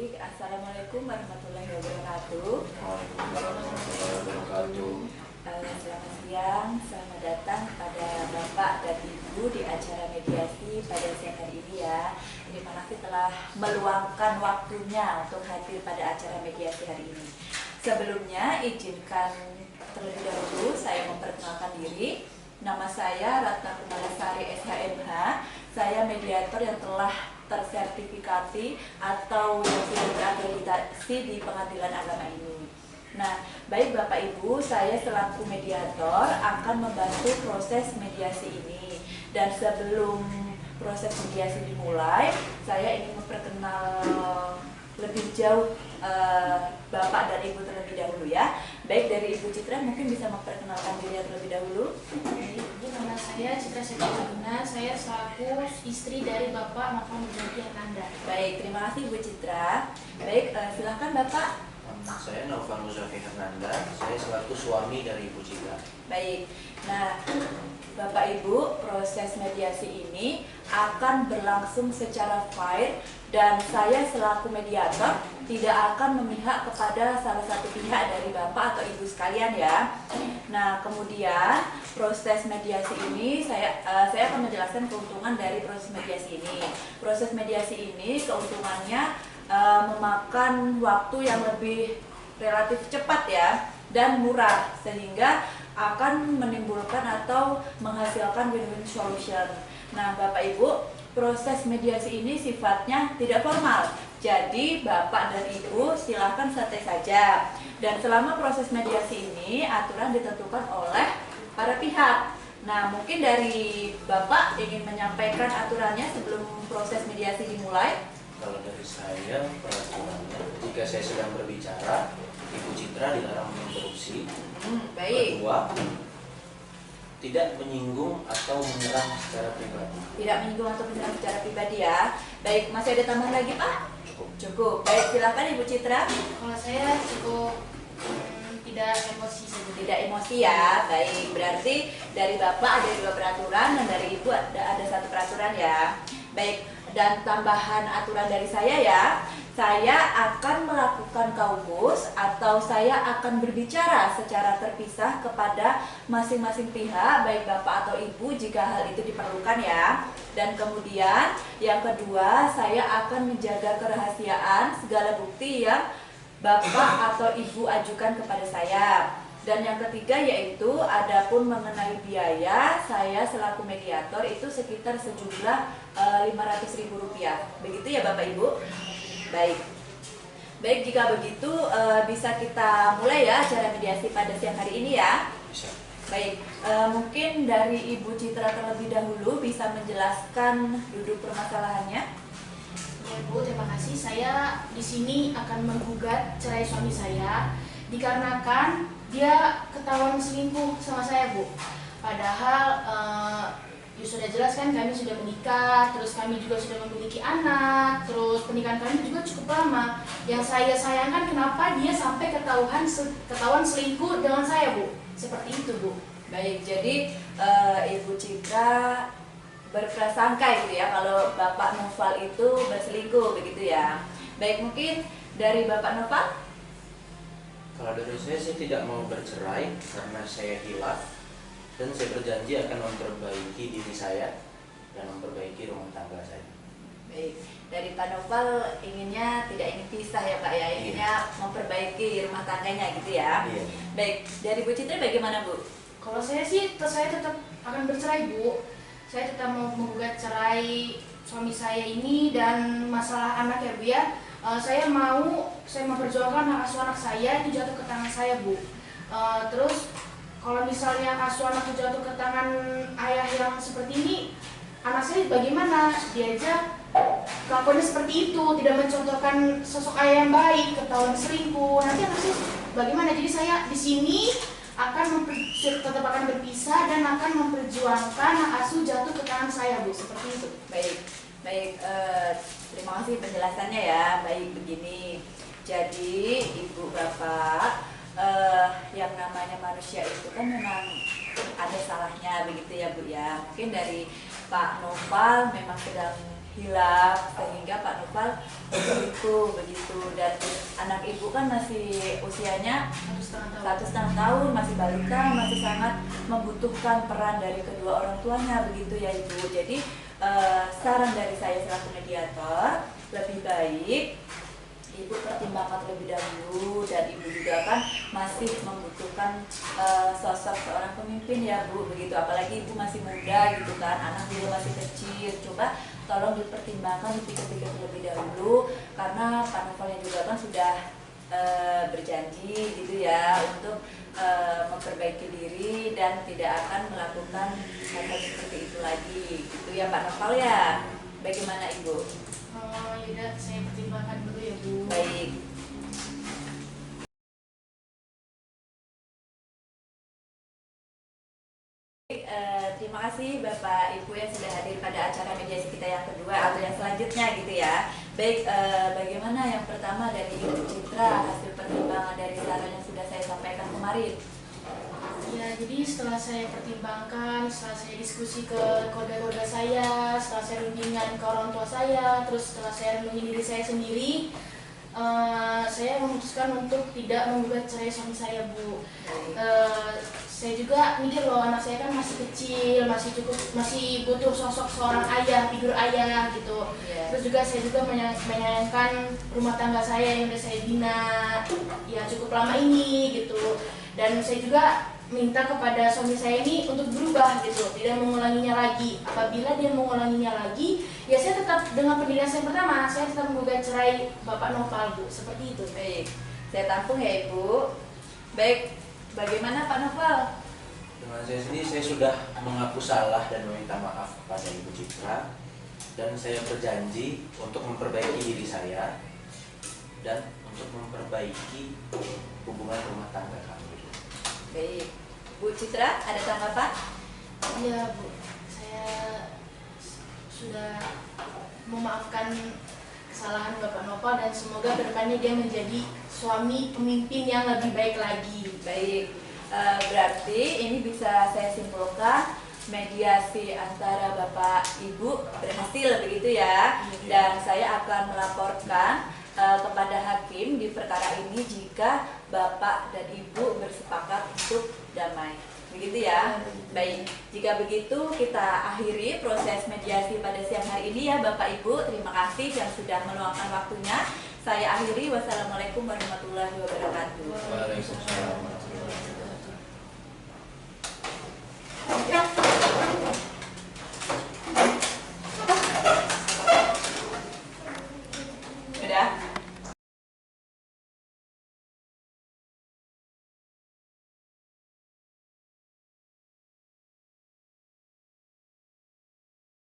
Baik, Assalamualaikum warahmatullahi wabarakatuh. Selamat siang, selamat datang pada Bapak dan Ibu di acara mediasi pada siang hari ini ya. Terima kasih telah meluangkan waktunya untuk hadir pada acara mediasi hari ini. Sebelumnya, izinkan terlebih dahulu saya memperkenalkan diri. Nama saya Ratna Kumalasari SHMH. Saya mediator yang telah tersertifikasi atau yang sudah terakreditasi di Pengadilan Agama ini. Nah, baik Bapak Ibu, saya selaku mediator akan membantu proses mediasi ini. Dan sebelum proses mediasi dimulai, saya ingin memperkenal lebih jauh Bapak dan Ibu terlebih dahulu ya. Baik, dari Ibu Citra mungkin bisa memperkenalkan diri terlebih dahulu. Nama saya Citra Setia, saya selaku istri dari Bapak Noval Mujahdi Ananda. Baik, terima kasih Bu Citra. Baik, silahkan Bapak. Saya Noval Mujahdi Ananda, saya selaku suami dari Ibu Citra. Baik, nah Bapak Ibu, proses mediasi ini akan berlangsung secara fair dan saya selaku mediator tidak akan memihak kepada salah satu pihak dari Bapak atau Ibu sekalian ya. Nah, kemudian proses mediasi ini saya akan menjelaskan keuntungan dari proses mediasi ini. Proses mediasi ini keuntungannya memakan waktu yang lebih relatif cepat ya dan murah sehingga akan menimbulkan atau menghasilkan win-win solution. Nah, Bapak Ibu, proses mediasi ini sifatnya tidak formal. Jadi, Bapak dan Ibu silahkan santai saja. Dan selama proses mediasi ini, aturan ditentukan oleh para pihak. Nah, mungkin dari Bapak ingin menyampaikan aturannya sebelum proses mediasi dimulai. Kalau dari saya, peraturannya, jika saya sedang berbicara, Ibu Citra dilarang menginterupsi. Baik. Kedua, tidak menyinggung atau menyerang secara pribadi. Tidak menyinggung atau menyerang secara pribadi ya. Baik, masih ada tambahan lagi Pak? Cukup. Baik, silakan Ibu Citra. Kalau saya cukup tidak emosi saja. Tidak emosi ya. Baik, berarti dari Bapak ada 2 peraturan dan dari Ibu ada 1 peraturan ya. Baik, dan tambahan aturan dari saya ya. Saya akan melakukan kaumus atau saya akan berbicara secara terpisah kepada masing-masing pihak, baik Bapak atau Ibu jika hal itu diperlukan ya. Dan kemudian yang kedua, saya akan menjaga kerahasiaan segala bukti yang Bapak atau Ibu ajukan kepada saya. Dan yang ketiga yaitu adapun mengenai biaya, saya selaku mediator itu sekitar sejumlah Rp500.000. Begitu ya Bapak Ibu? Baik. Baik, jika begitu bisa kita mulai ya acara mediasi pada siang hari ini ya. Bisa. Baik, mungkin dari Ibu Citra terlebih dahulu bisa menjelaskan duduk permasalahannya. Ya Bu, terima kasih. Saya di sini akan menggugat cerai suami saya dikarenakan dia ketahuan selingkuh sama saya Bu. Padahal sudah jelas kan kami sudah menikah, terus kami juga sudah memiliki anak, terus pernikahan kami juga cukup lama. Yang saya sayangkan kenapa dia sampai ketahuan selingkuh dengan saya Bu. Seperti itu Bu. Baik, jadi Ibu Citra berprasangka gitu ya kalau Bapak Noval itu berselingkuh begitu ya. Baik, mungkin dari Bapak Noval? Kalau dari saya tidak mau bercerai karena saya hilaf dan saya berjanji akan memperbaiki diri saya dan memperbaiki rumah tangga saya. Baik, dari Pak Noval inginnya tidak ingin pisah ya Pak ya, inginnya memperbaiki rumah tangganya gitu ya. Iya. Baik, dari Bu Citra bagaimana Bu? Kalau saya sih, saya tetap akan bercerai Bu. Saya tetap mau menggugat cerai suami saya ini dan masalah anak ya Bu ya. Saya memperjuangkan hak asuh anak saya itu jatuh ke tangan saya Bu. Terus kalau misalnya asuh anak itu jatuh ke tangan ayah yang seperti ini, anak saya bagaimana? Dia aja kelakuannya seperti itu, tidak mencontohkan sosok ayah yang baik, ketahuan selingkuh. Nanti anak saya bagaimana? Jadi saya di sini tetap akan berpisah dan akan memperjuangkan hak asuh jatuh ke tangan saya Bu, seperti itu. Baik, terima kasih penjelasannya ya. Baik, begini. Jadi Ibu Bapak, yang namanya manusia itu kan memang ada salahnya begitu ya Bu ya. Mungkin dari Pak Noval memang sedang hilaf sehingga Pak Noval itu begitu. Dan anak ibu kan masih usianya 1,5 tahun, masih balita, masih sangat membutuhkan peran dari kedua orang tuanya begitu ya Ibu. Jadi saran dari saya selaku mediator, lebih baik Ibu pertimbangkan terlebih dahulu, dan Ibu juga kan masih membutuhkan sosok seorang pemimpin ya Bu, begitu. Apalagi Ibu masih muda gitu kan, anak juga masih kecil. Coba tolong dipertimbangkan, dipikir-pikir terlebih dahulu, karena Pak Novalnya juga kan sudah berjanji gitu ya untuk memperbaiki diri dan tidak akan melakukan hal seperti itu lagi gitu ya Pak Noval ya. Bagaimana Ibu? Oh, yaudah, saya pertimbangkan dulu ya Bu. Baik. Terima kasih Bapak Ibu yang sudah hadir pada acara mediasi kita yang kedua atau yang selanjutnya gitu ya. Baik, bagaimana yang pertama dari Ibu Citra hasil pertimbangan dari saran yang sudah saya sampaikan kemarin? Ya, jadi setelah saya pertimbangkan, setelah saya diskusi ke keluarga saya, setelah saya rundingan ke orang tua saya, terus setelah saya rundingin diri saya sendiri, saya memutuskan untuk tidak menggugat cerai suami saya, Bu. Saya juga mikir loh, anak saya kan masih kecil, masih butuh sosok seorang ayah, figur ayah gitu. Terus juga saya juga menyayangkan rumah tangga saya yang udah saya bina ya cukup lama ini gitu. Dan saya juga minta kepada suami saya ini untuk berubah gitu, tidak mengulanginya lagi. Apabila dia mengulanginya lagi, ya saya tetap dengan pendirian saya pertama, saya tetap menggugat cerai Bapak Noval, Bu. Seperti itu. Baik, saya tampung ya Ibu. Baik, bagaimana Pak Noval? Dengan saya sendiri, saya sudah mengaku salah dan meminta maaf kepada Ibu Citra, dan saya berjanji untuk memperbaiki diri saya dan untuk memperbaiki hubungan rumah tangga kami. Baik, Bu Citra ada tanggapan? Iya, Bu. Saya sudah memaafkan kesalahan Bapak Noval dan semoga kedepannya dia menjadi suami pemimpin yang lebih baik lagi. Baik, berarti ini bisa saya simpulkan mediasi antara Bapak Ibu berhasil begitu ya. Dan saya akan melaporkan kepada hakim di perkara ini jika Bapak dan Ibu bersepakat untuk damai. Begitu ya. Baik, jika begitu kita akhiri proses mediasi pada siang hari ini ya Bapak Ibu. Terima kasih yang sudah meluangkan waktunya. Saya akhiri. Wassalamualaikum warahmatullahi wabarakatuh. Waalaikumsalam.